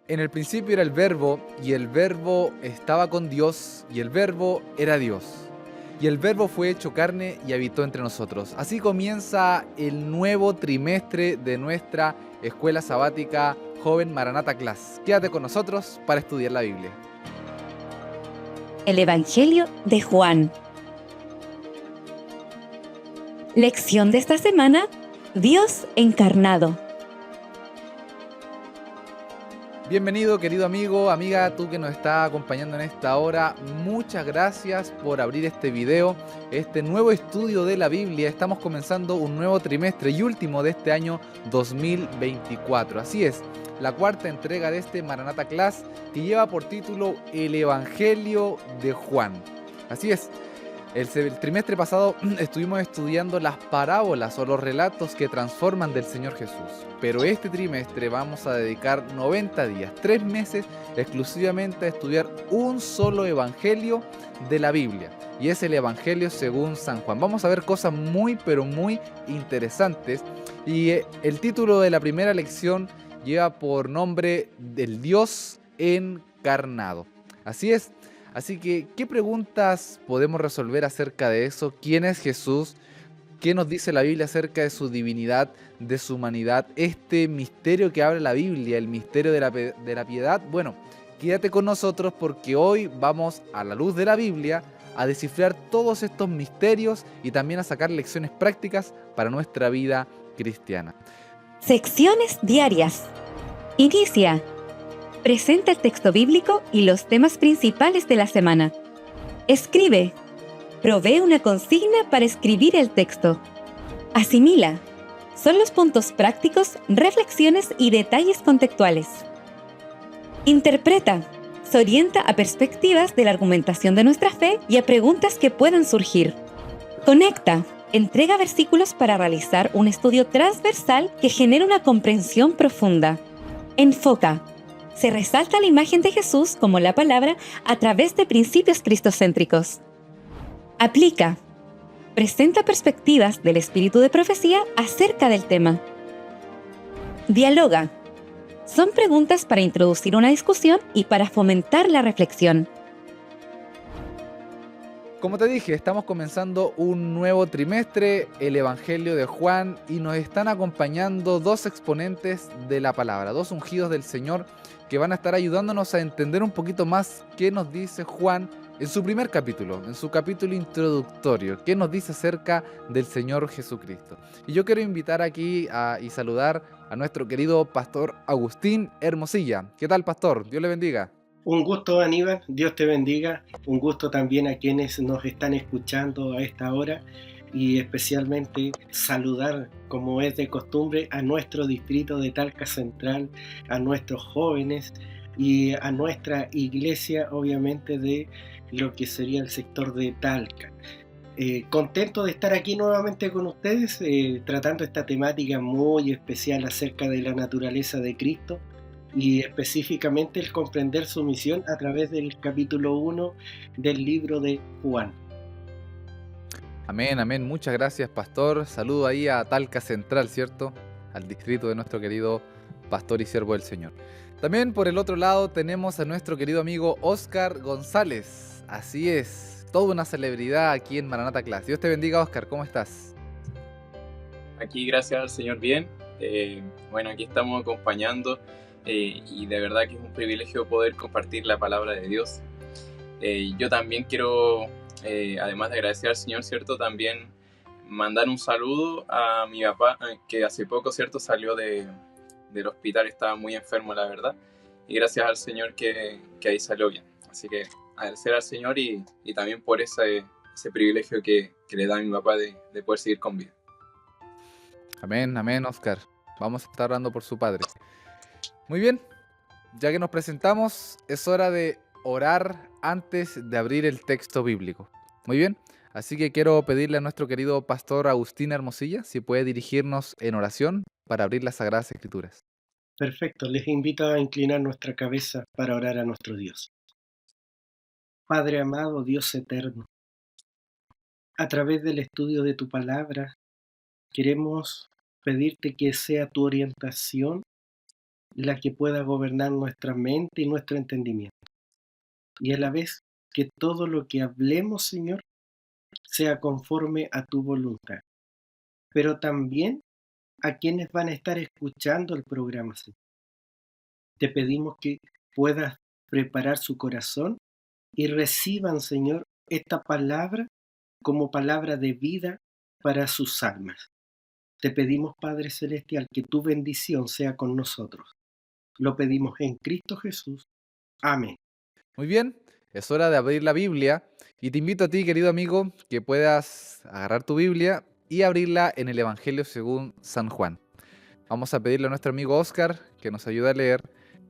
En el principio era el Verbo, y el Verbo estaba con Dios, y el Verbo era Dios. Y el Verbo fue hecho carne y habitó entre nosotros. Así comienza el nuevo trimestre de nuestra escuela sabática Joven Maranata Class. Quédate con nosotros para estudiar la Biblia. El Evangelio de Juan. Lección de esta semana: Dios encarnado. Bienvenido, querido amigo, amiga, tú que nos estás acompañando en esta hora. Muchas gracias por abrir este video, este nuevo estudio de la Biblia. Estamos comenzando un nuevo trimestre y último de este año 2024. Así es, la cuarta entrega de este Maranata Class que lleva por título El Evangelio de Juan. Así es. El trimestre pasado estuvimos estudiando las parábolas o los relatos que transforman del Señor Jesús. Pero este trimestre vamos a dedicar 90 días, 3 meses exclusivamente a estudiar un solo evangelio de la Biblia. Y es el Evangelio según San Juan. Vamos a ver cosas muy pero muy interesantes. Y el título de la primera lección lleva por nombre del Dios encarnado. Así es. Así que, ¿qué preguntas podemos resolver acerca de eso? ¿Quién es Jesús? ¿Qué nos dice la Biblia acerca de su divinidad, de su humanidad? Este misterio que abre la Biblia, el misterio de la piedad. Bueno, quédate con nosotros porque hoy vamos a la luz de la Biblia a descifrar todos estos misterios y también a sacar lecciones prácticas para nuestra vida cristiana. Secciones diarias. Inicia. Presenta el texto bíblico y los temas principales de la semana. Escribe. Provee una consigna para escribir el texto. Asimila. Son los puntos prácticos, reflexiones y detalles contextuales. Interpreta. Se orienta a perspectivas de la argumentación de nuestra fe y a preguntas que puedan surgir. Conecta. Entrega versículos para realizar un estudio transversal que genere una comprensión profunda. Enfoca. Se resalta la imagen de Jesús como la palabra a través de principios cristocéntricos. Aplica. Presenta perspectivas del espíritu de profecía acerca del tema. Dialoga. Son preguntas para introducir una discusión y para fomentar la reflexión. Como te dije, estamos comenzando un nuevo trimestre, el Evangelio de Juan, y nos están acompañando dos exponentes de la palabra, dos ungidos del Señor que van a estar ayudándonos a entender un poquito más qué nos dice Juan en su primer capítulo, en su capítulo introductorio, qué nos dice acerca del Señor Jesucristo. Y yo quiero invitar aquí y saludar a nuestro querido pastor Agustín Hermosilla. ¿Qué tal, pastor? Dios le bendiga. Un gusto, Aníbal, Dios te bendiga. Un gusto también a quienes nos están escuchando a esta hora y especialmente saludar, como es de costumbre, a nuestro distrito de Talca Central, a nuestros jóvenes y a nuestra iglesia, obviamente, de lo que sería el sector de Talca. Contento de estar aquí nuevamente con ustedes, tratando esta temática muy especial acerca de la naturaleza de Cristo y específicamente el comprender su misión a través del capítulo 1 del libro de Juan. Amén, amén. Muchas gracias, pastor. Saludo ahí a Talca Central, ¿cierto? Al distrito de nuestro querido pastor y siervo del Señor. También por el otro lado tenemos a nuestro querido amigo Oscar González. Así es, toda una celebridad aquí en Maranata Class. Dios te bendiga, Oscar. ¿Cómo estás? Aquí, gracias al Señor, bien. Bueno, aquí estamos acompañando y de verdad que es un privilegio poder compartir la palabra de Dios. Yo también quiero, además de agradecer al Señor, ¿cierto? También mandar un saludo a mi papá, que hace poco, ¿cierto? Salió del hospital, estaba muy enfermo, la verdad. Y gracias al Señor que ahí salió bien. Así que agradecer al Señor y también por ese privilegio que le da a mi papá de poder seguir con vida. Amén, amén, Oscar. Vamos a estar orando por su padre. Muy bien, ya que nos presentamos, es hora de orar antes de abrir el texto bíblico. Muy bien, así que quiero pedirle a nuestro querido pastor Agustín Hermosilla si puede dirigirnos en oración para abrir las Sagradas Escrituras. Perfecto, les invito a inclinar nuestra cabeza para orar a nuestro Dios. Padre amado, Dios eterno, a través del estudio de tu palabra, queremos pedirte que sea tu orientación la que pueda gobernar nuestra mente y nuestro entendimiento. Y a la vez que todo lo que hablemos, Señor, sea conforme a tu voluntad. Pero también a quienes van a estar escuchando el programa, Señor. Te pedimos que puedas preparar su corazón y reciban, Señor, esta palabra como palabra de vida para sus almas. Te pedimos, Padre Celestial, que tu bendición sea con nosotros. Lo pedimos en Cristo Jesús. Amén. Muy bien, es hora de abrir la Biblia y te invito a ti, querido amigo, que puedas agarrar tu Biblia y abrirla en el Evangelio según San Juan. Vamos a pedirle a nuestro amigo Oscar que nos ayude a leer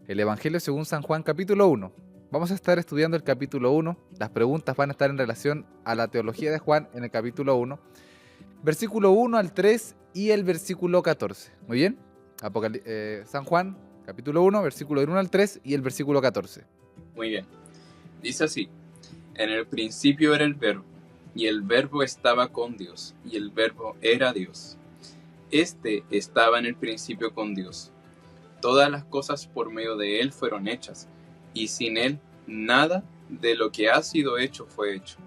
el Evangelio según San Juan capítulo 1. Vamos a estar estudiando el capítulo 1. Las preguntas van a estar en relación a la teología de Juan en el capítulo 1. Versículo 1 al 3 y el versículo 14. Muy bien. San Juan capítulo 1, versículo 1 al 3 y el versículo 14. Muy bien. Dice así: en el principio era el Verbo, y el Verbo estaba con Dios, y el Verbo era Dios. Este estaba en el principio con Dios. Todas las cosas por medio de Él fueron hechas, y sin Él nada de lo que ha sido hecho fue hecho.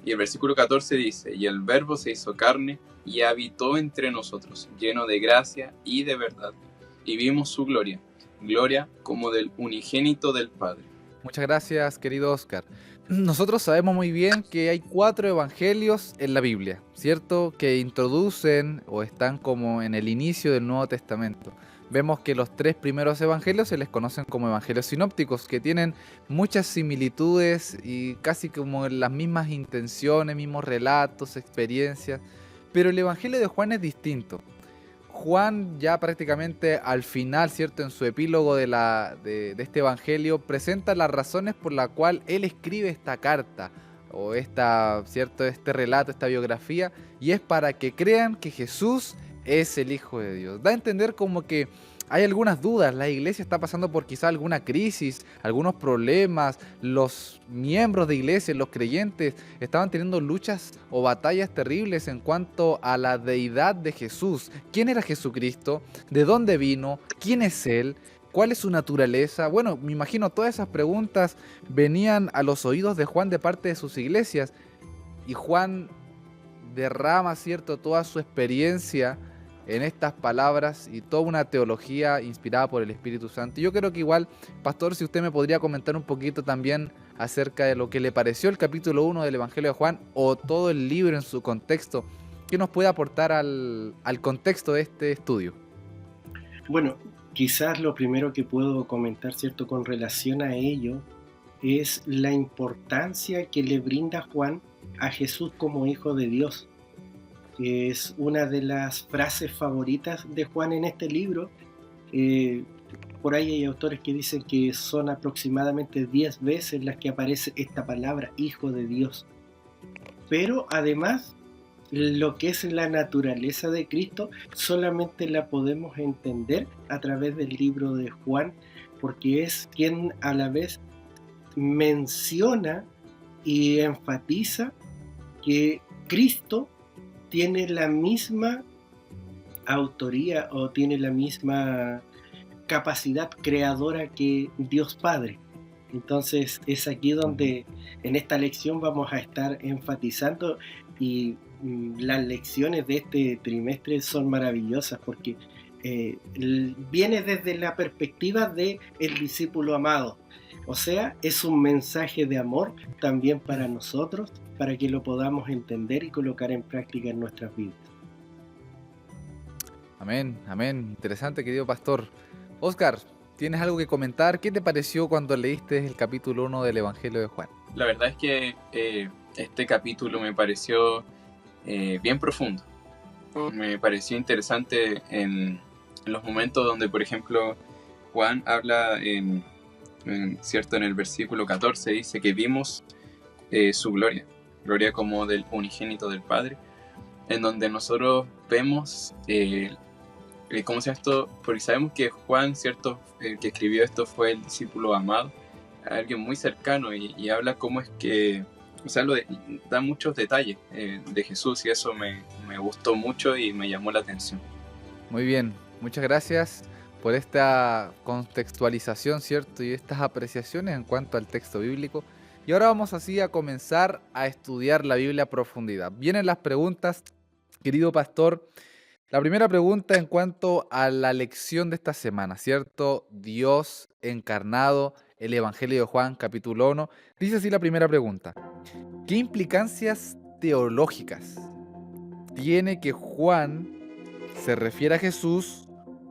Y el versículo 14 dice: y el Verbo se hizo carne y habitó entre nosotros, lleno de gracia y de verdad, y vimos su gloria, gloria como del unigénito del Padre. Muchas gracias, querido Oscar. Nosotros sabemos muy bien que hay 4 evangelios en la Biblia, ¿cierto? Que introducen o están como en el inicio del Nuevo Testamento. Vemos que los 3 primeros evangelios se les conocen como evangelios sinópticos, que tienen muchas similitudes y casi como las mismas intenciones, mismos relatos, experiencias. Pero el evangelio de Juan es distinto. Juan ya prácticamente al final, ¿cierto? En su epílogo de este evangelio, presenta las razones por las cuales él escribe esta carta o ¿cierto? Este relato, esta biografía, y es para que crean que Jesús es el Hijo de Dios. Da a entender como que hay algunas dudas, la iglesia está pasando por quizá alguna crisis, algunos problemas, los miembros de iglesia, los creyentes, estaban teniendo luchas o batallas terribles en cuanto a la deidad de Jesús. ¿Quién era Jesucristo? ¿De dónde vino? ¿Quién es Él? ¿Cuál es su naturaleza? Bueno, me imagino todas esas preguntas venían a los oídos de Juan de parte de sus iglesias, y Juan derrama, ¿cierto?, toda su experiencia en estas palabras y toda una teología inspirada por el Espíritu Santo. Yo creo que igual, pastor, si usted me podría comentar un poquito también acerca de lo que le pareció el capítulo 1 del Evangelio de Juan o todo el libro en su contexto, ¿qué nos puede aportar al contexto de este estudio? Bueno, quizás lo primero que puedo comentar, ¿cierto?, con relación a ello, es la importancia que le brinda Juan a Jesús como Hijo de Dios. Que es una de las frases favoritas de Juan en este libro. Por ahí hay autores que dicen que son aproximadamente 10 veces las que aparece esta palabra, Hijo de Dios. Pero además, lo que es la naturaleza de Cristo solamente la podemos entender a través del libro de Juan, porque es quien a la vez menciona y enfatiza que Cristo tiene la misma autoría o tiene la misma capacidad creadora que Dios Padre. Entonces es aquí donde en esta lección vamos a estar enfatizando, y las lecciones de este trimestre son maravillosas porque viene desde la perspectiva del discípulo amado. O sea, es un mensaje de amor también para nosotros, para que lo podamos entender y colocar en práctica en nuestras vidas. Amén, amén. Interesante, querido pastor. Oscar, ¿tienes algo que comentar? ¿Qué te pareció cuando leíste el capítulo 1 del Evangelio de Juan? La verdad es que este capítulo me pareció bien profundo. Me pareció interesante en los momentos donde, por ejemplo, Juan habla ¿cierto? En el versículo 14 dice que vimos su gloria como del unigénito del Padre, en donde nosotros vemos ¿cómo se llama esto? Porque sabemos que Juan, ¿cierto? El que escribió esto fue el discípulo amado, alguien muy cercano, y habla cómo es que, o sea, da muchos detalles de Jesús, y eso me gustó mucho y me llamó la atención. Muy bien, muchas gracias por esta contextualización, ¿cierto? Y estas apreciaciones en cuanto al texto bíblico. Y ahora vamos así a comenzar a estudiar la Biblia a profundidad. Vienen las preguntas, querido pastor. La primera pregunta en cuanto a la lección de esta semana, ¿cierto? Dios encarnado, el Evangelio de Juan, capítulo 1. Dice así la primera pregunta. ¿Qué implicancias teológicas tiene que Juan se refiere a Jesús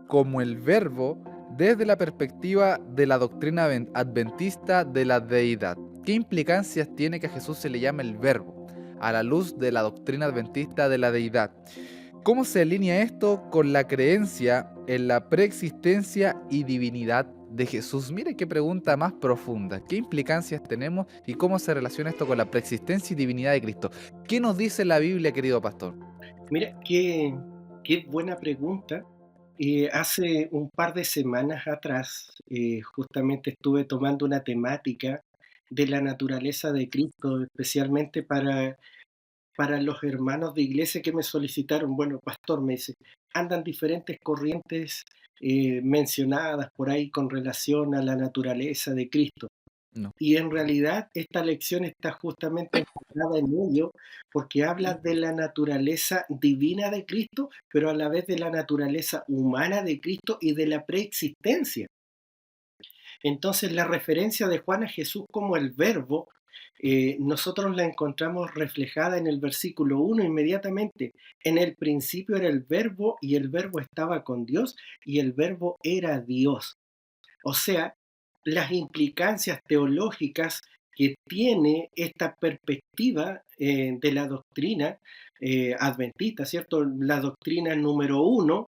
como el verbo desde la perspectiva de la doctrina adventista de la deidad? ¿Qué implicancias tiene que a Jesús se le llame el verbo a la luz de la doctrina adventista de la deidad? ¿Cómo se alinea esto con la creencia en la preexistencia y divinidad de Jesús? Mire qué pregunta más profunda. ¿Qué implicancias tenemos y cómo se relaciona esto con la preexistencia y divinidad de Cristo? ¿Qué nos dice la Biblia, querido pastor? Mira, qué buena pregunta. Hace un par de semanas atrás, justamente estuve tomando una temática de la naturaleza de Cristo, especialmente para los hermanos de iglesia que me solicitaron. Bueno, pastor, me dice, andan diferentes corrientes mencionadas por ahí con relación a la naturaleza de Cristo. No. Y en realidad esta lección está justamente enfocada en ello, porque habla de la naturaleza divina de Cristo, pero a la vez de la naturaleza humana de Cristo y de la preexistencia. Entonces la referencia de Juan a Jesús como el verbo, nosotros la encontramos reflejada en el versículo 1 inmediatamente. En el principio era el verbo y el verbo estaba con Dios y el verbo era Dios. O sea, las implicancias teológicas que tiene esta perspectiva de la doctrina adventista, ¿cierto? La doctrina número 1,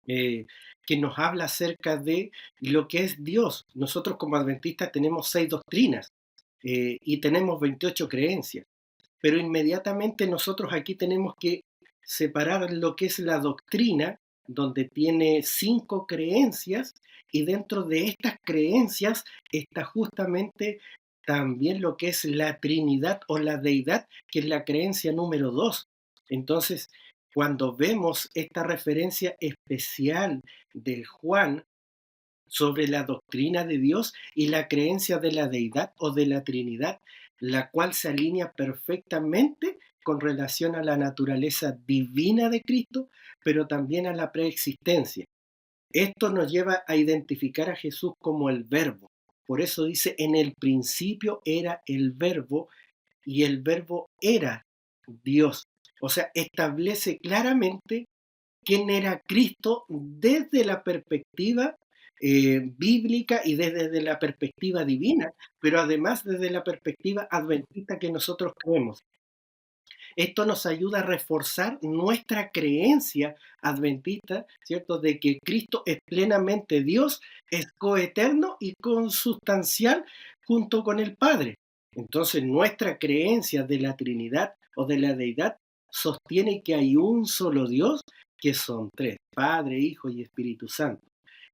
que nos habla acerca de lo que es Dios. Nosotros como adventistas tenemos 6 doctrinas y tenemos 28 creencias, pero inmediatamente nosotros aquí tenemos que separar lo que es la doctrina, donde tiene 5 creencias, y dentro de estas creencias está justamente también lo que es la Trinidad o la deidad, que es la creencia número 2. Entonces, cuando vemos esta referencia especial de Juan sobre la doctrina de Dios y la creencia de la deidad o de la Trinidad, la cual se alinea perfectamente con relación a la naturaleza divina de Cristo, pero también a la preexistencia. Esto nos lleva a identificar a Jesús como el verbo. Por eso dice, en el principio era el verbo y el verbo era Dios. O sea, establece claramente quién era Cristo desde la perspectiva bíblica y desde la perspectiva divina, pero además desde la perspectiva adventista que nosotros creemos. Esto nos ayuda a reforzar nuestra creencia adventista, ¿cierto? De que Cristo es plenamente Dios, es coeterno y consustancial junto con el Padre. Entonces, nuestra creencia de la Trinidad o de la deidad sostiene que hay un solo Dios, que son 3, Padre, Hijo y Espíritu Santo.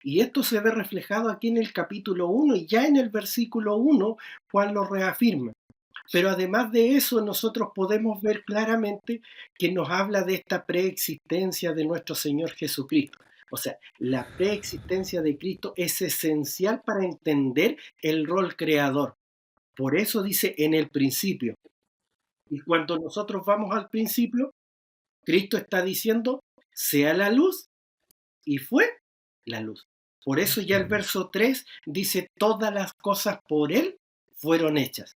Y esto se ve reflejado aquí en el capítulo 1 y ya en el versículo 1, Juan lo reafirma. Pero además de eso, nosotros podemos ver claramente que nos habla de esta preexistencia de nuestro Señor Jesucristo. O sea, la preexistencia de Cristo es esencial para entender el rol creador. Por eso dice en el principio. Y cuando nosotros vamos al principio, Cristo está diciendo, sea la luz, y fue la luz. Por eso ya el verso 3 dice, todas las cosas por Él fueron hechas.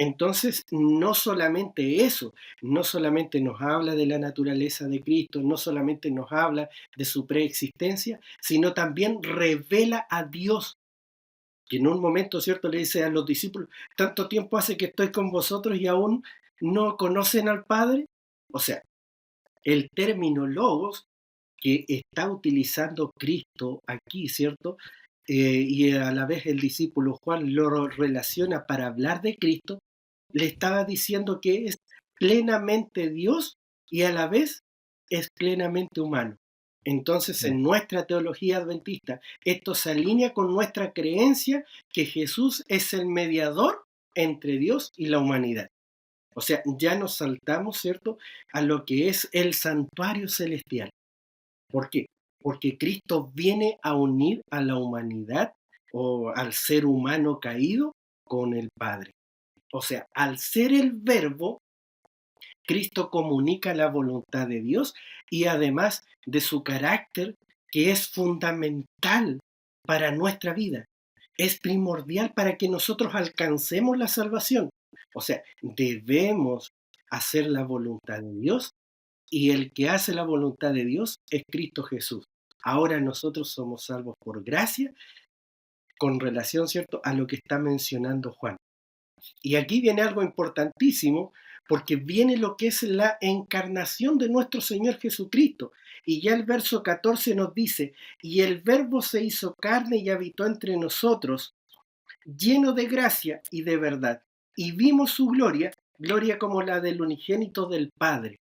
Entonces, no solamente eso, no solamente nos habla de la naturaleza de Cristo, no solamente nos habla de su preexistencia, sino también revela a Dios, que en un momento, ¿cierto?, le dice a los discípulos, tanto tiempo hace que estoy con vosotros y aún no conocen al Padre. O sea, el término logos que está utilizando Cristo aquí, ¿cierto? Y a la vez el discípulo Juan lo relaciona para hablar de Cristo, le estaba diciendo que es plenamente Dios y a la vez es plenamente humano. Entonces, en nuestra teología adventista, esto se alinea con nuestra creencia que Jesús es el mediador entre Dios y la humanidad. O sea, ya nos saltamos, ¿cierto?, a lo que es el santuario celestial. ¿Por qué? porque Cristo viene a unir a la humanidad o al ser humano caído con el Padre. O sea, al ser el Verbo, Cristo comunica la voluntad de Dios y además de su carácter, que es fundamental para nuestra vida. Es primordial para que nosotros alcancemos la salvación. O sea, debemos hacer la voluntad de Dios y el que hace la voluntad de Dios es Cristo Jesús. Ahora nosotros somos salvos por gracia con relación, ¿cierto?, a lo que está mencionando Juan. Y aquí viene algo importantísimo, porque viene lo que es la encarnación de nuestro Señor Jesucristo. Y ya el verso 14 nos dice, y el Verbo se hizo carne y habitó entre nosotros, lleno de gracia y de verdad. Y vimos su gloria, gloria como la del unigénito del Padre.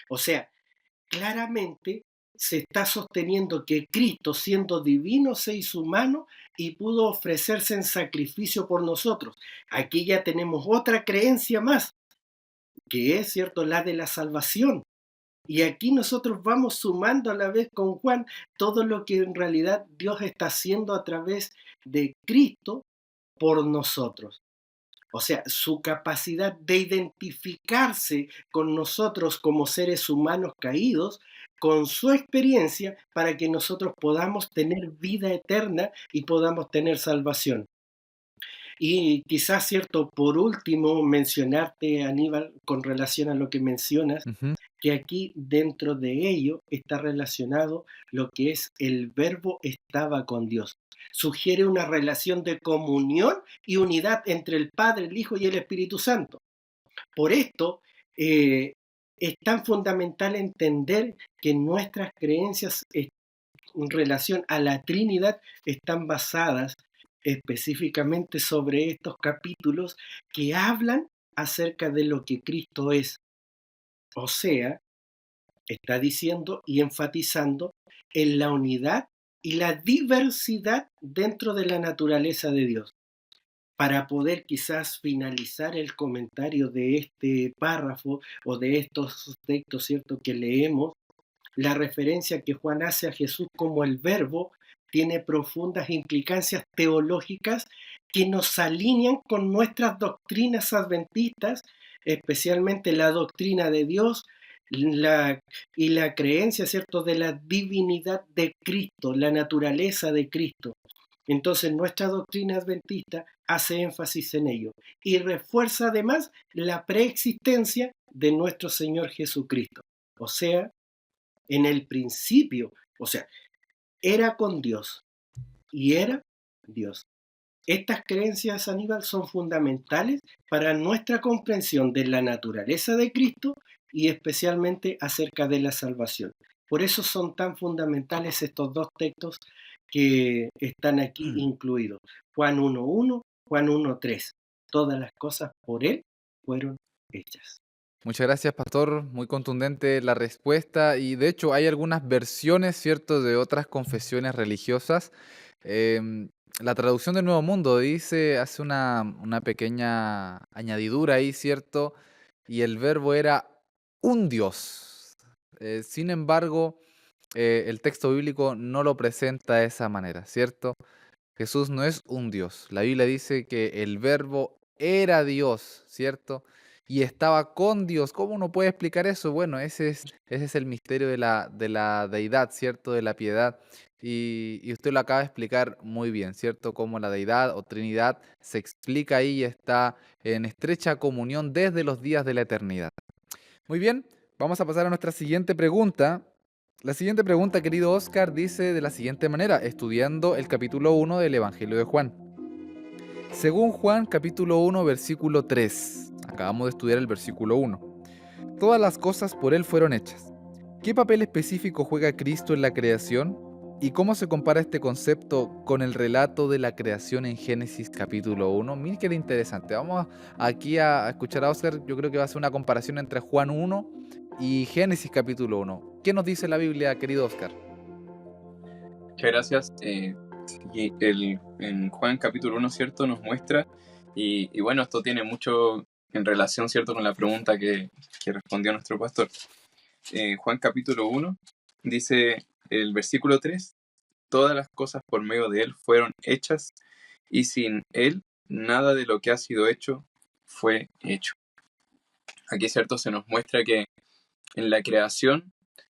O sea, claramente se está sosteniendo que Cristo, siendo divino, se hizo humano y pudo ofrecerse en sacrificio por nosotros. Aquí ya tenemos otra creencia más, que es, cierto, la de la salvación. Y aquí nosotros vamos sumando a la vez con Juan todo lo que en realidad Dios está haciendo a través de Cristo por nosotros. O sea, su capacidad de identificarse con nosotros como seres humanos caídos, con su experiencia, para que nosotros podamos tener vida eterna y podamos tener salvación. Y quizás, cierto, por último, mencionarte, Aníbal, con relación a lo que mencionas, Ujú. que aquí dentro de ello está relacionado lo que es el Verbo estaba con Dios. Sugiere una relación de comunión y unidad entre el Padre, el Hijo y el Espíritu Santo. Por esto es tan fundamental entender que nuestras creencias en relación a la Trinidad están basadas específicamente sobre estos capítulos que hablan acerca de lo que Cristo es. O sea, está diciendo y enfatizando en la unidad y la diversidad dentro de la naturaleza de Dios. Para poder quizás finalizar el comentario de este párrafo o de estos textos, ¿cierto?, que leemos, la referencia que Juan hace a Jesús como el Verbo tiene profundas implicancias teológicas que nos alinean con nuestras doctrinas adventistas, especialmente la doctrina de Dios y la creencia, ¿cierto?, de la divinidad de Cristo, la naturaleza de Cristo. Entonces nuestra doctrina adventista hace énfasis en ello y refuerza además la preexistencia de nuestro Señor Jesucristo. O sea, en el principio, o sea, era con Dios y era Dios. Estas creencias, Aníbal, son fundamentales para nuestra comprensión de la naturaleza de Cristo y especialmente acerca de la salvación. Por eso son tan fundamentales estos dos textos que están aquí incluidos. Juan 1.1, Juan 1.3. Todas las cosas por Él fueron hechas. Muchas gracias, pastor. Muy contundente la respuesta. Y de hecho, hay algunas versiones, ¿cierto?, de otras confesiones religiosas. Em, la traducción del Nuevo Mundo dice, hace una pequeña añadidura ahí, ¿cierto? Y el verbo era un Dios. Sin embargo, el texto bíblico no lo presenta de esa manera, ¿cierto? Jesús no es un Dios. La Biblia dice que el verbo era Dios, ¿cierto? Y estaba con Dios. ¿Cómo uno puede explicar eso? Bueno, ese es el misterio de la deidad, ¿cierto? De la piedad. Y usted lo acaba de explicar muy bien, ¿cierto? Cómo la deidad o Trinidad se explica ahí y está en estrecha comunión desde los días de la eternidad. Muy bien, vamos a pasar a nuestra siguiente pregunta. La siguiente pregunta, querido Oscar, dice de la siguiente manera, estudiando el capítulo 1 del Evangelio de Juan. Según Juan, capítulo 1, versículo 3, acabamos de estudiar el versículo 1. Todas las cosas por Él fueron hechas. ¿Qué papel específico juega Cristo en la creación? ¿Y cómo se compara este concepto con el relato de la creación en Génesis capítulo 1? Miren qué interesante. Vamos aquí a escuchar a Oscar. Yo creo que va a ser una comparación entre Juan 1 y Génesis capítulo 1. ¿Qué nos dice la Biblia, querido Oscar? Muchas gracias. Y en Juan capítulo 1, ¿cierto? Nos muestra, y bueno, esto tiene mucho en relación, ¿cierto?, con la pregunta que respondió nuestro pastor. Juan capítulo 1 dice el versículo 3, todas las cosas por medio de Él fueron hechas y sin Él nada de lo que ha sido hecho fue hecho. Aquí, ¿cierto? Se nos muestra que en la creación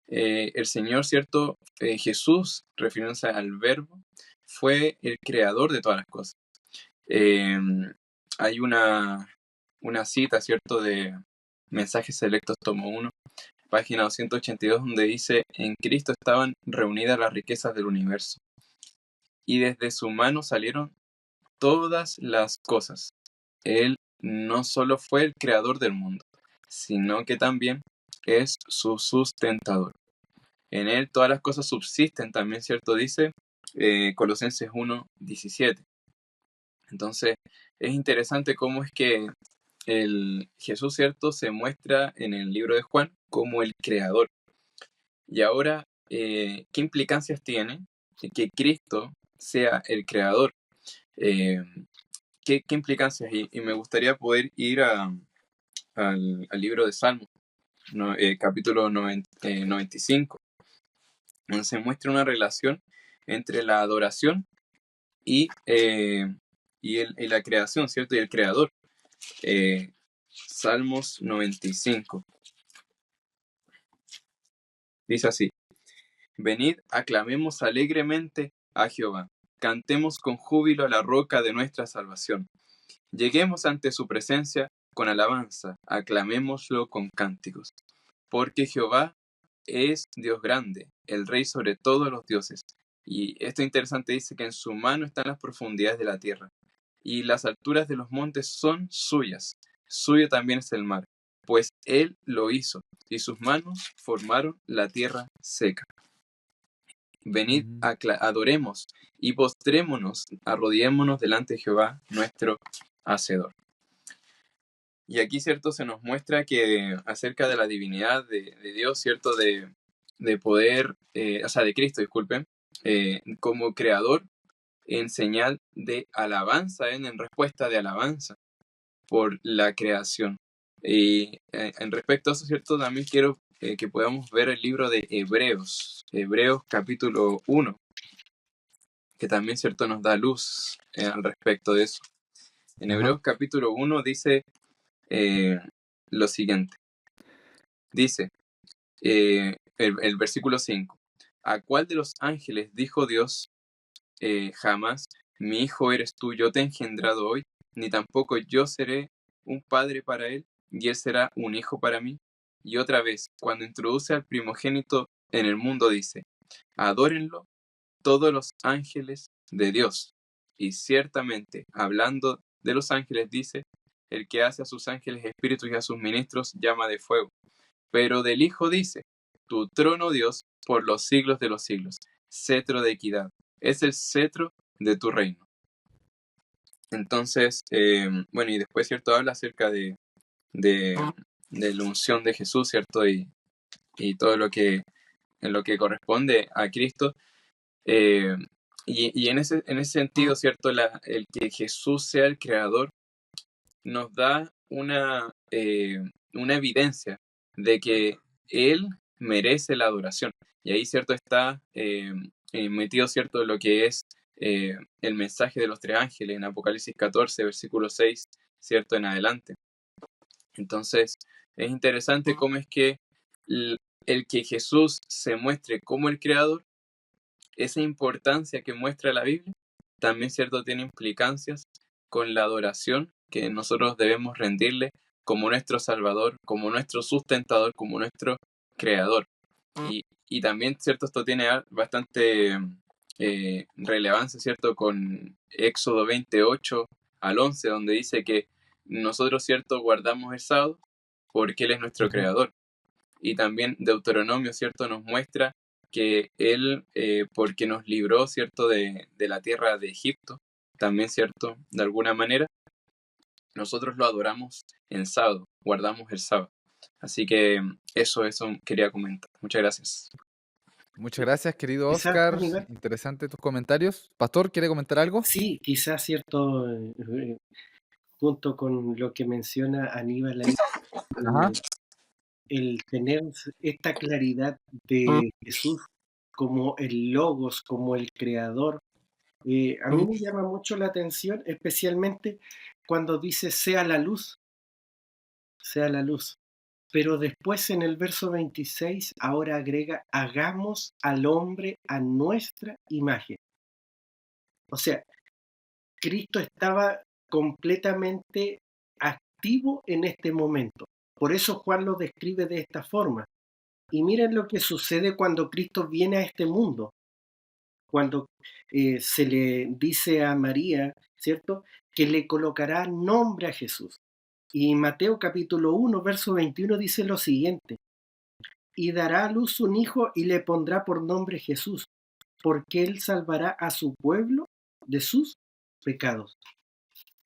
el Señor, ¿cierto? Jesús, refiriéndose al Verbo, fue el creador de todas las cosas. Hay una cita, ¿cierto? De Mensajes Selectos, tomo 1, página 282, donde dice, en Cristo estaban reunidas las riquezas del universo, y desde su mano salieron todas las cosas. Él no solo fue el creador del mundo, sino que también es su sustentador. En él todas las cosas subsisten, también, ¿cierto? Dice Colosenses 1:17. Entonces, es interesante cómo es que el Jesús, ¿cierto?, se muestra en el libro de Juan como el creador. Y ahora, ¿qué implicancias tiene que Cristo sea el creador? ¿Qué implicancias? Y me gustaría poder ir al libro de Salmos, capítulo 95, donde se muestra una relación entre la adoración y la creación, ¿cierto? Y el creador. Salmos 95. Dice así, venid, aclamemos alegremente a Jehová, cantemos con júbilo a la roca de nuestra salvación. Lleguemos ante su presencia con alabanza, aclamémoslo con cánticos. Porque Jehová es Dios grande, el Rey sobre todos los dioses. Y esto interesante, dice que en su mano están las profundidades de la tierra, y las alturas de los montes son suyas. Suyo también es el mar, pues él lo hizo, y sus manos formaron la tierra seca. Venid, adoremos, y postrémonos, arrodillémonos delante de Jehová, nuestro Hacedor. Y aquí, ¿cierto?, se nos muestra que acerca de la divinidad de Dios, ¿cierto?, de poder, de Cristo, disculpen, como creador, en señal de alabanza, en respuesta de alabanza por la creación. Y en respecto a eso, ¿cierto?, también quiero que podamos ver el libro de Hebreos capítulo 1, que también, ¿cierto?, nos da luz al respecto de eso. En Hebreos capítulo 1 dice lo siguiente. Dice el versículo 5. ¿A cuál de los ángeles dijo Dios jamás, mi hijo eres tú, yo te he engendrado hoy, ni tampoco yo seré un padre para él, y él será un hijo para mí? Y otra vez, cuando introduce al primogénito en el mundo, dice, adórenlo todos los ángeles de Dios. Y ciertamente, hablando de los ángeles, dice, el que hace a sus ángeles espíritus y a sus ministros llama de fuego. Pero del Hijo dice, tu trono, Dios, por los siglos de los siglos, cetro de equidad, es el cetro de tu reino. Entonces, y después, ¿cierto?, habla acerca de la unción de Jesús, ¿cierto?, y todo en lo que corresponde a Cristo. Y en ese sentido, ¿cierto?, el que Jesús sea el creador nos da una evidencia de que Él merece la adoración. Y ahí, ¿cierto?, está metido, ¿cierto?, lo que es el mensaje de los tres ángeles en Apocalipsis 14, versículo 6, ¿cierto?, en adelante. Entonces, es interesante cómo es que el que Jesús se muestre como el creador, esa importancia que muestra la Biblia, también, ¿cierto?, tiene implicancias con la adoración que nosotros debemos rendirle como nuestro Salvador, como nuestro sustentador, como nuestro creador. Y también, ¿cierto?, esto tiene bastante relevancia, ¿cierto?, con Éxodo 28 al 11, donde dice que nosotros, ¿cierto?, guardamos el sábado porque Él es nuestro creador. Y también Deuteronomio, ¿cierto?, nos muestra que Él, porque nos libró, ¿cierto?, de la tierra de Egipto, también, ¿cierto?, de alguna manera, nosotros lo adoramos en sábado, guardamos el sábado. Así que eso quería comentar. Muchas gracias. Muchas gracias, querido Quizás, Oscar. Aníbal. Interesante tus comentarios. Pastor, ¿quiere comentar algo? Sí, quizás, cierto, junto con lo que menciona Aníbal ahí, Ajá. el tener esta claridad de Jesús como el Logos, como el Creador, a mí me llama mucho la atención, especialmente cuando dice sea la luz. Pero después en el verso 26 ahora agrega, hagamos al hombre a nuestra imagen. O sea, Cristo estaba completamente activo en este momento. Por eso Juan lo describe de esta forma. Y miren lo que sucede cuando Cristo viene a este mundo, cuando se le dice a María, ¿cierto?, que le colocará nombre a Jesús. Y Mateo capítulo 1, verso 21 dice lo siguiente, y dará a luz un hijo y le pondrá por nombre Jesús, porque él salvará a su pueblo de sus pecados.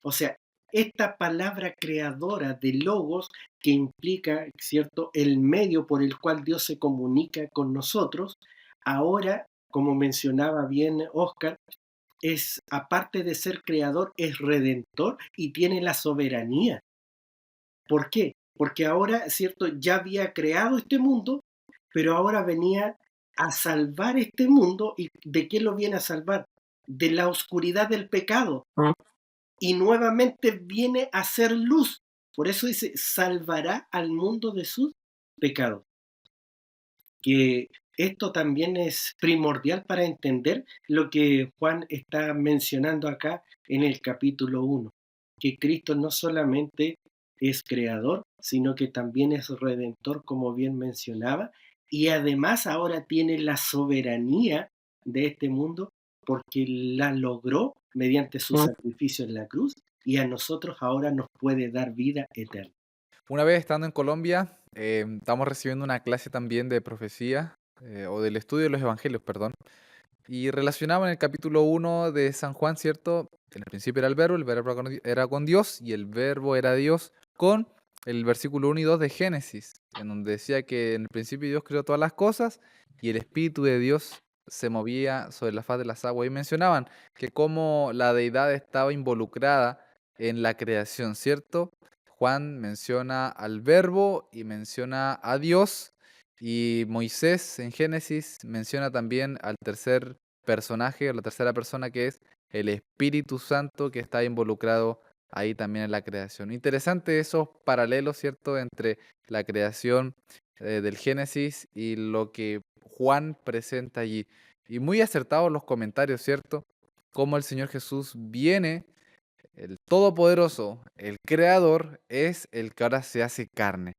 O sea, esta palabra creadora de logos que implica, ¿cierto?, el medio por el cual Dios se comunica con nosotros, ahora, como mencionaba bien Oscar, es, aparte de ser creador, es redentor y tiene la soberanía. ¿Por qué? Porque ahora, ¿cierto?, ya había creado este mundo, pero ahora venía a salvar este mundo. ¿Y de qué lo viene a salvar? De la oscuridad del pecado. Y nuevamente viene a ser luz. Por eso dice, salvará al mundo de sus pecados. Que esto también es primordial para entender lo que Juan está mencionando acá en el capítulo 1, que Cristo no solamente es creador, sino que también es redentor, como bien mencionaba, y además ahora tiene la soberanía de este mundo porque la logró mediante su sacrificio en la cruz y a nosotros ahora nos puede dar vida eterna. Una vez estando en Colombia, estamos recibiendo una clase también de profecía, o del estudio de los evangelios, perdón, y relacionaba en el capítulo 1 de San Juan, ¿cierto? En el principio era el verbo era con Dios y el verbo era Dios, con el versículo 1 y 2 de Génesis, en donde decía que en el principio Dios creó todas las cosas y el Espíritu de Dios se movía sobre la faz de las aguas. Y mencionaban que como la deidad estaba involucrada en la creación, ¿cierto? Juan menciona al verbo y menciona a Dios, y Moisés en Génesis menciona también al tercer personaje, o la tercera persona, que es el Espíritu Santo, que está involucrado ahí también en la creación. Interesante esos paralelos, ¿cierto?, entre la creación del Génesis y lo que Juan presenta allí. Y muy acertados los comentarios, ¿cierto? Cómo el Señor Jesús viene, el Todopoderoso, el Creador, es el que ahora se hace carne.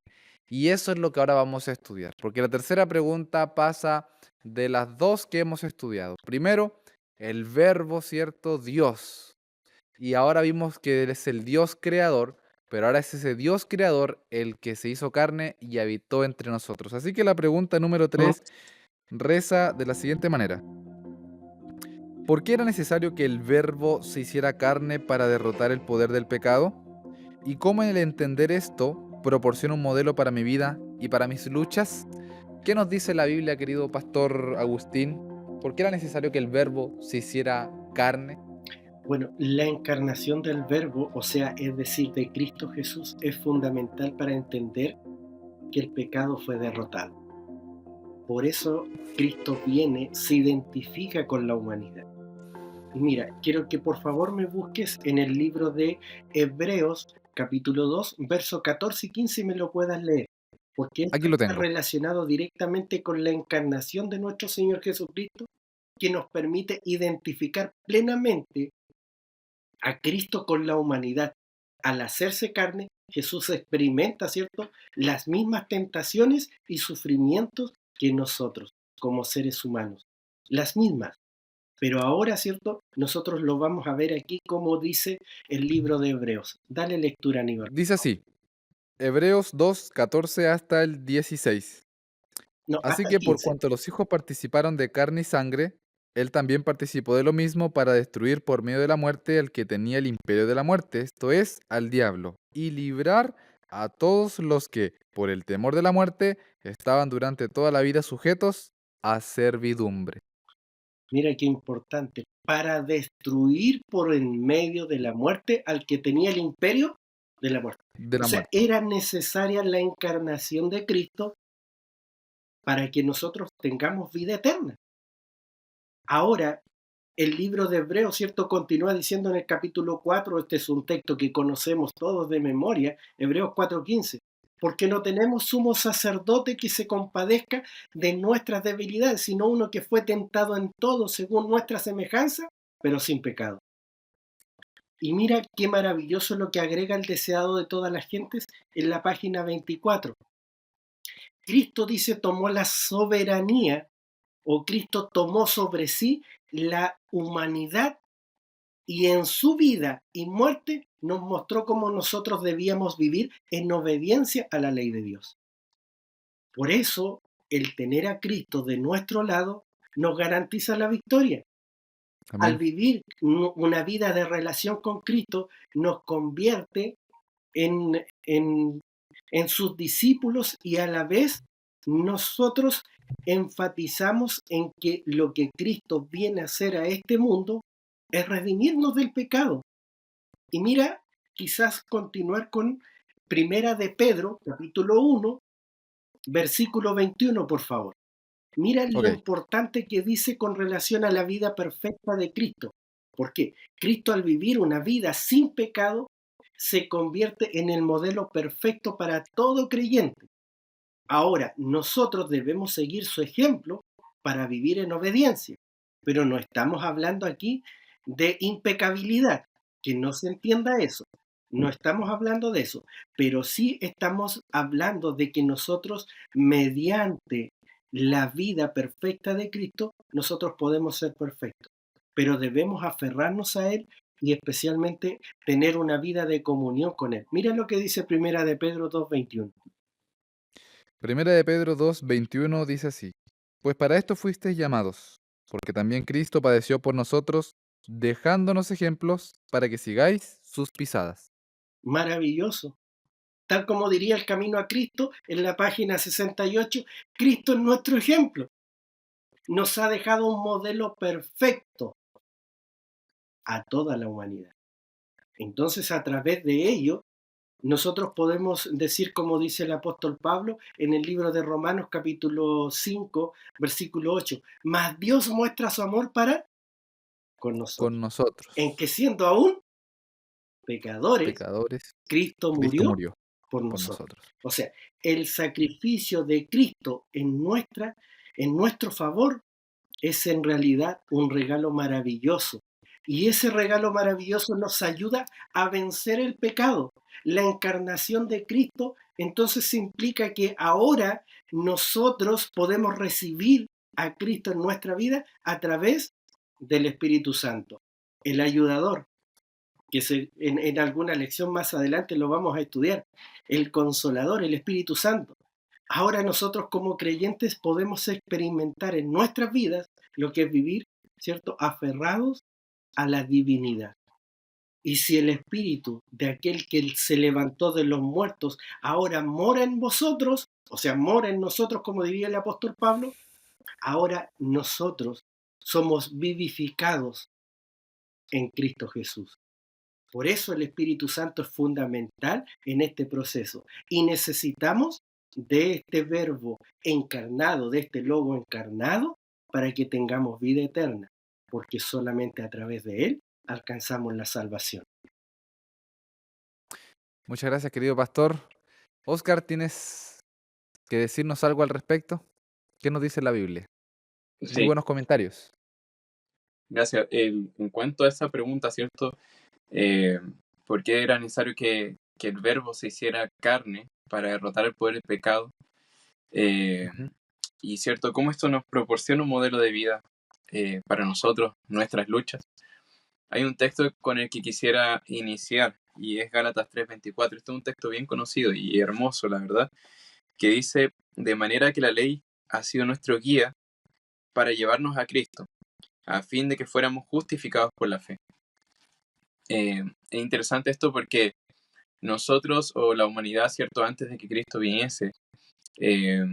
Y eso es lo que ahora vamos a estudiar, porque la tercera pregunta pasa de las dos que hemos estudiado. Primero, el verbo, ¿cierto? Dios. Y ahora vimos que Él es el Dios creador, pero ahora es ese Dios creador el que se hizo carne y habitó entre nosotros. Así que la pregunta número 3 reza de la siguiente manera. ¿Por qué era necesario que el verbo se hiciera carne para derrotar el poder del pecado? ¿Y cómo el entender esto proporciona un modelo para mi vida y para mis luchas? ¿Qué nos dice la Biblia, querido pastor Agustín? ¿Por qué era necesario que el verbo se hiciera carne? Bueno, la encarnación del Verbo, o sea, es decir, de Cristo Jesús, es fundamental para entender que el pecado fue derrotado. Por eso Cristo viene, se identifica con la humanidad. Y mira, quiero que por favor me busques en el libro de Hebreos, capítulo 2, versos 14 y 15 y me lo puedas leer, porque esto Aquí lo está tengo. relacionado directamente con la encarnación de nuestro Señor Jesucristo, que nos permite identificar plenamente a Cristo con la humanidad. Al hacerse carne, Jesús experimenta, ¿cierto?, las mismas tentaciones y sufrimientos que nosotros como seres humanos. Las mismas. Pero ahora, ¿cierto?, nosotros lo vamos a ver aquí como dice el libro de Hebreos. Dale lectura, Aníbal. Dice así, Hebreos 2, 14 hasta el 16. No, Así hasta el que por 15. cuanto los hijos participaron de carne y sangre, él también participó de lo mismo para destruir por medio de la muerte al que tenía el imperio de la muerte, esto es, al diablo, y librar a todos los que, por el temor de la muerte, estaban durante toda la vida sujetos a servidumbre. Mira qué importante. Para destruir por en medio de la muerte al que tenía el imperio de la muerte. de O la sea, muerte. era necesaria la encarnación de Cristo para que nosotros tengamos vida eterna. Ahora, el libro de Hebreos, ¿cierto? Continúa diciendo en el capítulo 4, este es un texto que conocemos todos de memoria, Hebreos 4:15, porque no tenemos sumo sacerdote que se compadezca de nuestras debilidades, sino uno que fue tentado en todo según nuestra semejanza, pero sin pecado. Y mira qué maravilloso lo que agrega el deseado de todas las gentes en la página 24. Cristo dice tomó la soberanía, o Cristo tomó sobre sí la humanidad y en su vida y muerte nos mostró cómo nosotros debíamos vivir en obediencia a la ley de Dios. Por eso, el tener a Cristo de nuestro lado nos garantiza la victoria. Al Amén. vivir una vida de relación con Cristo, nos convierte en, en, en sus discípulos y a la vez nosotros enfatizamos en que lo que Cristo viene a hacer a este mundo es redimirnos del pecado. Y mira, quizás continuar con Primera de Pedro, capítulo 1, versículo 21, por favor. Mira lo Ok. importante que dice con relación a la vida perfecta de Cristo. Porque Cristo al vivir una vida sin pecado se convierte en el modelo perfecto para todo creyente. Ahora, nosotros debemos seguir su ejemplo para vivir en obediencia. Pero no estamos hablando aquí de impecabilidad, que no se entienda eso. No estamos hablando de eso, pero sí estamos hablando de que nosotros, mediante la vida perfecta de Cristo, nosotros podemos ser perfectos. Pero debemos aferrarnos a Él y especialmente tener una vida de comunión con Él. Mira lo que dice Primera de Pedro 2:21. Primera de Pedro 2:21 dice así: Pues para esto fuisteis llamados, porque también Cristo padeció por nosotros, dejándonos ejemplos para que sigáis sus pisadas. Maravilloso. Tal como diría el Camino a Cristo en la página 68, Cristo es nuestro ejemplo. Nos ha dejado un modelo perfecto a toda la humanidad. Entonces, a través de ello, nosotros podemos decir, como dice el apóstol Pablo en el libro de Romanos capítulo 5, versículo 8, mas Dios muestra su amor para con Con nosotros, en nosotros, que siendo aún pecadores, pecadores, Cristo Cristo murió murió por por nosotros. nosotros. O sea, el sacrificio de Cristo en nuestro favor es en realidad un regalo maravilloso. Y ese regalo maravilloso nos ayuda a vencer el pecado. La encarnación de Cristo entonces implica que ahora nosotros podemos recibir a Cristo en nuestra vida a través del Espíritu Santo, el ayudador, que en alguna lección más adelante lo vamos a estudiar, el consolador, el Espíritu Santo. Ahora nosotros como creyentes podemos experimentar en nuestras vidas lo que es vivir, ¿cierto?, aferrados a la divinidad. Y si el Espíritu de aquel que se levantó de los muertos ahora mora en vosotros, o sea, mora en nosotros, como diría el apóstol Pablo, ahora nosotros somos vivificados en Cristo Jesús. Por eso el Espíritu Santo es fundamental en este proceso. Y necesitamos de este verbo encarnado, de este logo encarnado, para que tengamos vida eterna, porque solamente a través de él alcanzamos la salvación. Muchas gracias, querido pastor. Oscar, ¿tienes que decirnos algo al respecto? ¿Qué nos dice la Biblia? Muy Sí, buenos comentarios. gracias. En cuanto a esa pregunta, ¿cierto? Eh, ¿Por qué era necesario que el verbo se hiciera carne para derrotar el poder del pecado? Eh, Ujú. y cierto, cómo esto nos proporciona un modelo de vida para nosotros, nuestras luchas. Hay un texto con el que quisiera iniciar y es Gálatas 3:24. Este es un texto bien conocido y hermoso, la verdad, que dice, de manera que la ley ha sido nuestro guía para llevarnos a Cristo, a fin de que fuéramos justificados por la fe. Es interesante esto porque nosotros o la humanidad, cierto, antes de que Cristo viniese, eh,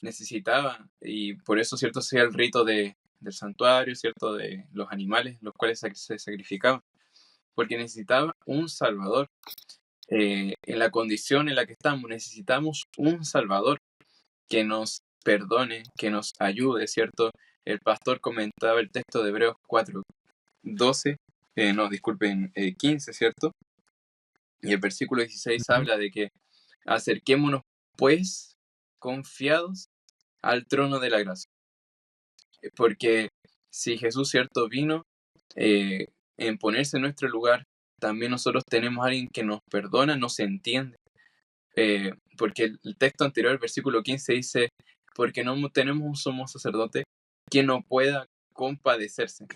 necesitaba, y por eso, cierto, sea el rito del santuario, cierto, de los animales, los cuales se sacrificaban, porque necesitaba un Salvador. en la condición en la que estamos. Necesitamos un Salvador que nos perdone, que nos ayude, ¿cierto? El pastor comentaba el texto de Hebreos 4:12, 15, ¿cierto? Y el versículo 16 Ujú. habla de que acerquémonos, pues, confiados al trono de la gracia. Porque si Jesús, ¿cierto?, vino en ponerse en nuestro lugar, también nosotros tenemos a alguien que nos perdona, nos entiende. Porque el texto anterior, el versículo 15, dice, porque no tenemos un sumo sacerdote que no pueda compadecerse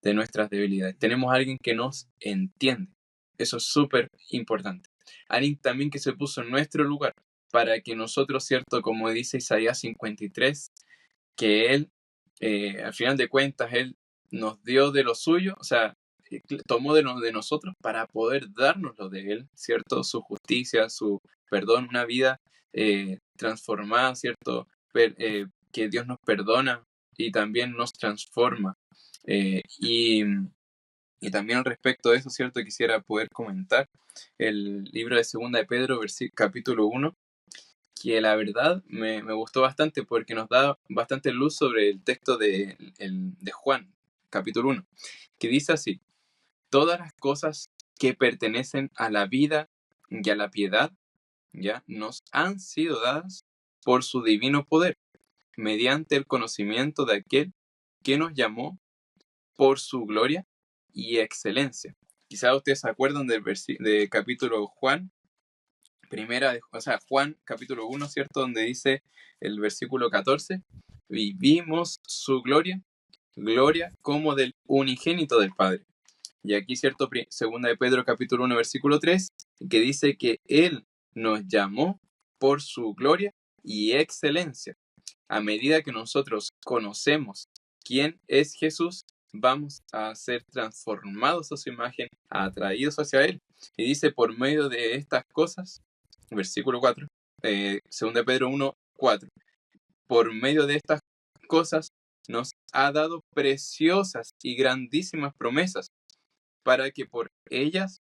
de nuestras debilidades. Tenemos a alguien que nos entiende. Eso es súper importante. Alguien también que se puso en nuestro lugar para que nosotros, ¿cierto?, como dice Isaías 53, que Él, al final de cuentas, Él nos dio de lo suyo, o sea, tomó de nosotros para poder darnos lo de Él, ¿cierto? Su justicia, su perdón, una vida transformada, ¿cierto? Que Dios nos perdona y también nos transforma. Y también al respecto de eso, ¿cierto? Quisiera poder comentar el libro de Segunda de Pedro, capítulo 1, que la verdad me gustó bastante porque nos da bastante luz sobre el texto de Juan, capítulo 1, que dice así: todas las cosas que pertenecen a la vida y a la piedad, ya nos han sido dadas por su divino poder, mediante el conocimiento de aquel que nos llamó por su gloria y excelencia. Quizás ustedes se acuerdan del capítulo Juan, Juan capítulo 1, ¿cierto? Donde dice el versículo 14, y vimos su gloria, gloria como del unigénito del Padre. Y aquí, ¿cierto? Segunda de Pedro capítulo 1, versículo 3, que dice que Él nos llamó por su gloria y excelencia. A medida que nosotros conocemos quién es Jesús, vamos a ser transformados a su imagen, atraídos hacia Él. Y dice, por medio de estas cosas, versículo 4, 2 de Pedro 1, 4, por medio de estas cosas nos ha dado preciosas y grandísimas promesas, para que por ellas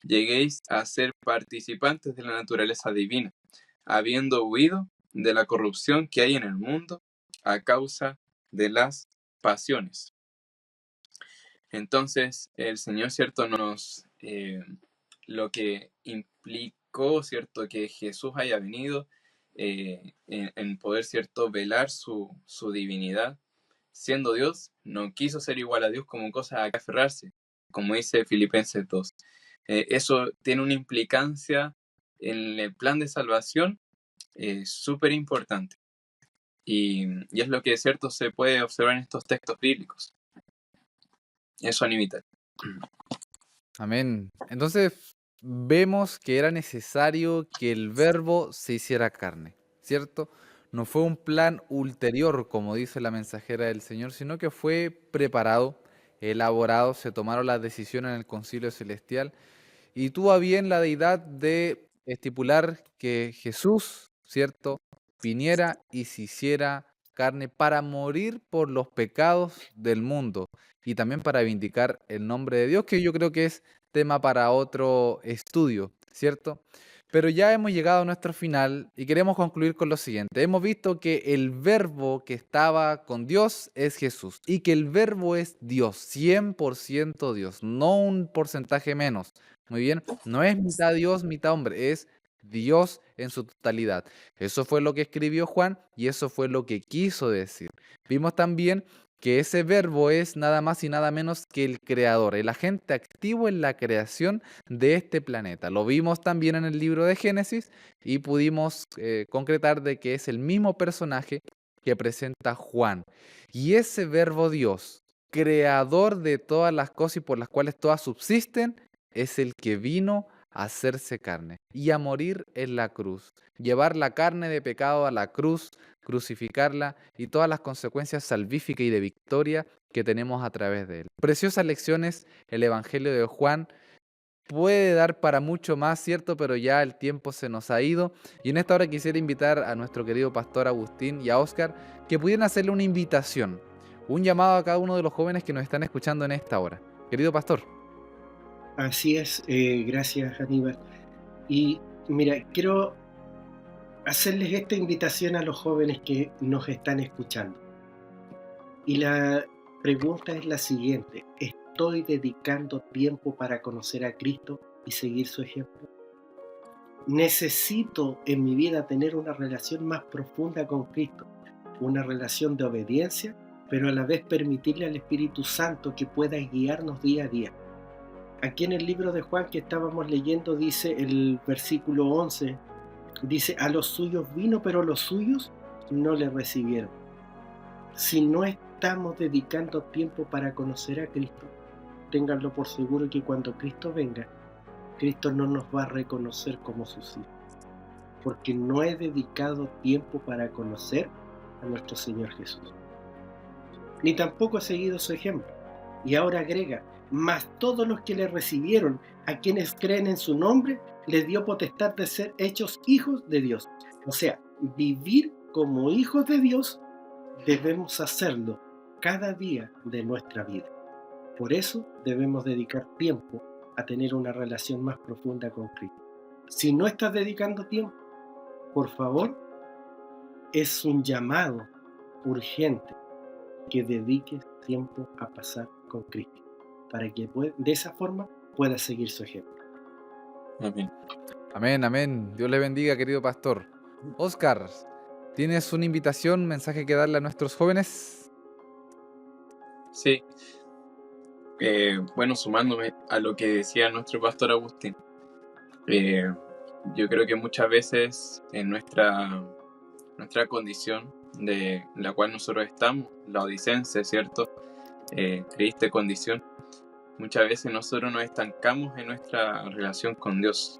lleguéis a ser participantes de la naturaleza divina, habiendo huido de la corrupción que hay en el mundo a causa de las pasiones. Entonces, el Señor, ¿cierto?, lo que implicó, ¿cierto?, que Jesús haya venido en poder, ¿cierto?, velar su divinidad. Siendo Dios, no quiso ser igual a Dios como cosa a que aferrarse, como dice Filipenses 2. Eso tiene una implicancia en el plan de salvación súper importante. Y es lo que, ¿cierto?, se puede observar en estos textos bíblicos. Eso, Animital. Amén. Entonces vemos que era necesario que el verbo se hiciera carne, ¿cierto? No fue un plan ulterior, como dice la mensajera del Señor, sino que fue preparado, elaborado, se tomaron las decisiones en el concilio celestial y tuvo a bien la deidad de estipular que Jesús, ¿cierto?, viniera y se hiciera carne para morir por los pecados del mundo y también para vindicar el nombre de Dios, que yo creo que es tema para otro estudio, ¿cierto? Pero ya hemos llegado a nuestro final y queremos concluir con lo siguiente. Hemos visto que el verbo que estaba con Dios es Jesús y que el verbo es Dios, 100% Dios, no un porcentaje menos. Muy bien, no es mitad Dios, mitad hombre, es Dios en su totalidad. Eso fue lo que escribió Juan y eso fue lo que quiso decir. Vimos también que ese verbo es nada más y nada menos que el creador, el agente activo en la creación de este planeta. Lo vimos también en el libro de Génesis y pudimos concretar de que es el mismo personaje que presenta Juan. Y ese verbo Dios, creador de todas las cosas y por las cuales todas subsisten, es el que vino a hacerse carne y a morir en la cruz, llevar la carne de pecado a la cruz, crucificarla y todas las consecuencias salvíficas y de victoria que tenemos a través de él. Preciosas lecciones el Evangelio de Juan. Puede dar para mucho más, ¿cierto? Pero ya el tiempo se nos ha ido. Y en esta hora quisiera invitar a nuestro querido pastor Agustín y a Oscar que pudieran hacerle una invitación, un llamado a cada uno de los jóvenes que nos están escuchando en esta hora. Querido pastor. Así es, gracias Aníbal. Y mira, quiero hacerles esta invitación a los jóvenes que nos están escuchando. Y la pregunta es la siguiente: ¿estoy dedicando tiempo para conocer a Cristo y seguir su ejemplo? Necesito en mi vida tener una relación más profunda con Cristo, una relación de obediencia, pero a la vez permitirle al Espíritu Santo que pueda guiarnos día a día. Aquí en el libro de Juan que estábamos leyendo dice el versículo 11, dice: a los suyos vino, pero los suyos no le recibieron. Si no estamos dedicando tiempo para conocer a Cristo, ténganlo por seguro que cuando Cristo venga, Cristo no nos va a reconocer como sus hijos, porque no he dedicado tiempo para conocer a nuestro Señor Jesús, ni tampoco he seguido su ejemplo. Y ahora agrega: mas todos los que le recibieron, a quienes creen en su nombre, les dio potestad de ser hechos hijos de Dios. O sea, vivir como hijos de Dios debemos hacerlo cada día de nuestra vida. Por eso debemos dedicar tiempo a tener una relación más profunda con Cristo. Si no estás dedicando tiempo, por favor, es un llamado urgente que dediques tiempo a pasar con Cristo, para que de esa forma puedas seguir su ejemplo. Amén. Amén, amén. Dios le bendiga, querido pastor. Oscar, ¿tienes una invitación, un mensaje que darle a nuestros jóvenes? Sí. Bueno, sumándome a lo que decía nuestro pastor Agustín, yo creo que muchas veces en nuestra condición de la cual nosotros estamos, la odicense, ¿cierto? Triste condición, muchas veces nosotros nos estancamos en nuestra relación con Dios,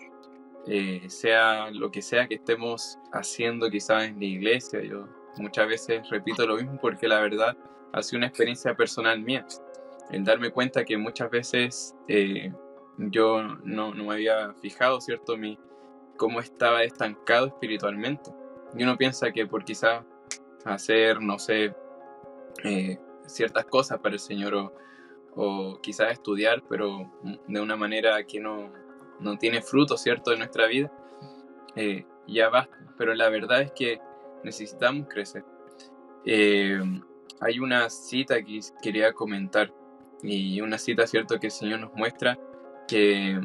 sea lo que sea que estemos haciendo quizás en la iglesia. Yo muchas veces repito lo mismo porque la verdad ha sido una experiencia personal mía, el darme cuenta que muchas veces yo no me había fijado, ¿cierto? Cómo estaba estancado espiritualmente. Y uno piensa que por quizás hacer, no sé, ciertas cosas para el Señor o quizás estudiar, pero de una manera que no tiene fruto, ¿cierto?, en nuestra vida, ya basta. Pero la verdad es que necesitamos crecer. Hay una cita que quería comentar, y una cita, ¿cierto?, que el Señor nos muestra que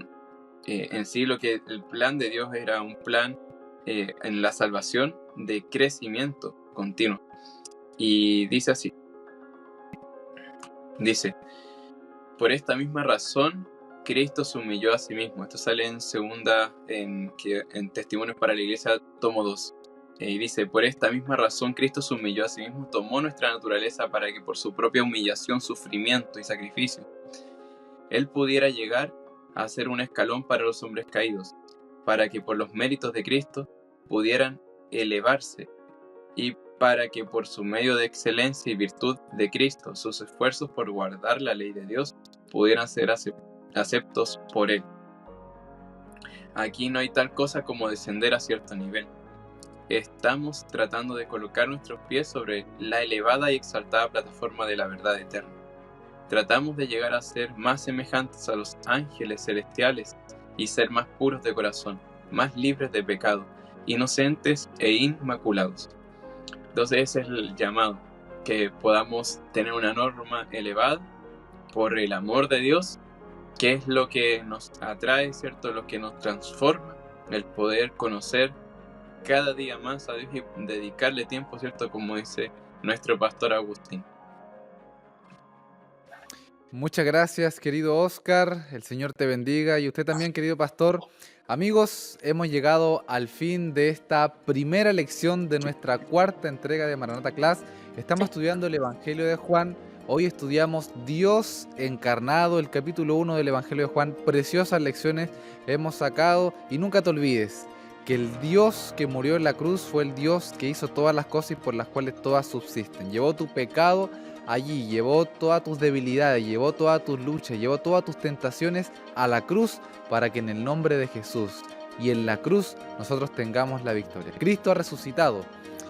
en sí el plan de Dios era un plan en la salvación de crecimiento continuo. Y dice así, dice: por esta misma razón Cristo se humilló a sí mismo. Esto sale en en Testimonios para la Iglesia, tomo 2. Y dice: por esta misma razón Cristo se humilló a sí mismo, tomó nuestra naturaleza para que por su propia humillación, sufrimiento y sacrificio, Él pudiera llegar a ser un escalón para los hombres caídos, para que por los méritos de Cristo pudieran elevarse, y para que por su medio de excelencia y virtud de Cristo, sus esfuerzos por guardar la ley de Dios pudieran ser aceptos por Él. Aquí no hay tal cosa como descender a cierto nivel. Estamos tratando de colocar nuestros pies sobre la elevada y exaltada plataforma de la verdad eterna. Tratamos de llegar a ser más semejantes a los ángeles celestiales y ser más puros de corazón, más libres de pecado, inocentes e inmaculados. Entonces ese es el llamado, que podamos tener una norma elevada por el amor de Dios, que es lo que nos atrae, ¿cierto?, lo que nos transforma, el poder conocer cada día más a Dios y dedicarle tiempo, ¿cierto?, como dice nuestro pastor Agustín. Muchas gracias, querido Oscar. El Señor te bendiga. Y usted también, querido pastor. Amigos, hemos llegado al fin de esta primera lección de nuestra cuarta entrega de Maranata Class. Estamos estudiando el Evangelio de Juan. Hoy estudiamos Dios encarnado, el capítulo 1 del Evangelio de Juan. Preciosas lecciones hemos sacado. Y nunca te olvides que el Dios que murió en la cruz fue el Dios que hizo todas las cosas y por las cuales todas subsisten. Llevó tu pecado allí, llevó todas tus debilidades, llevó todas tus luchas, llevó todas tus tentaciones a la cruz para que en el nombre de Jesús y en la cruz nosotros tengamos la victoria. Cristo ha resucitado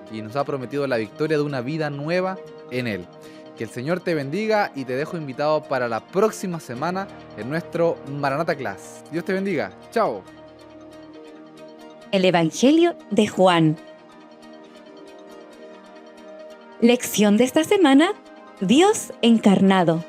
y nos ha prometido la victoria de una vida nueva en Él. Que el Señor te bendiga y te dejo invitado para la próxima semana en nuestro Maranata Class. Dios te bendiga. Chao. el Evangelio de Juan. Lección de esta semana: Dios encarnado.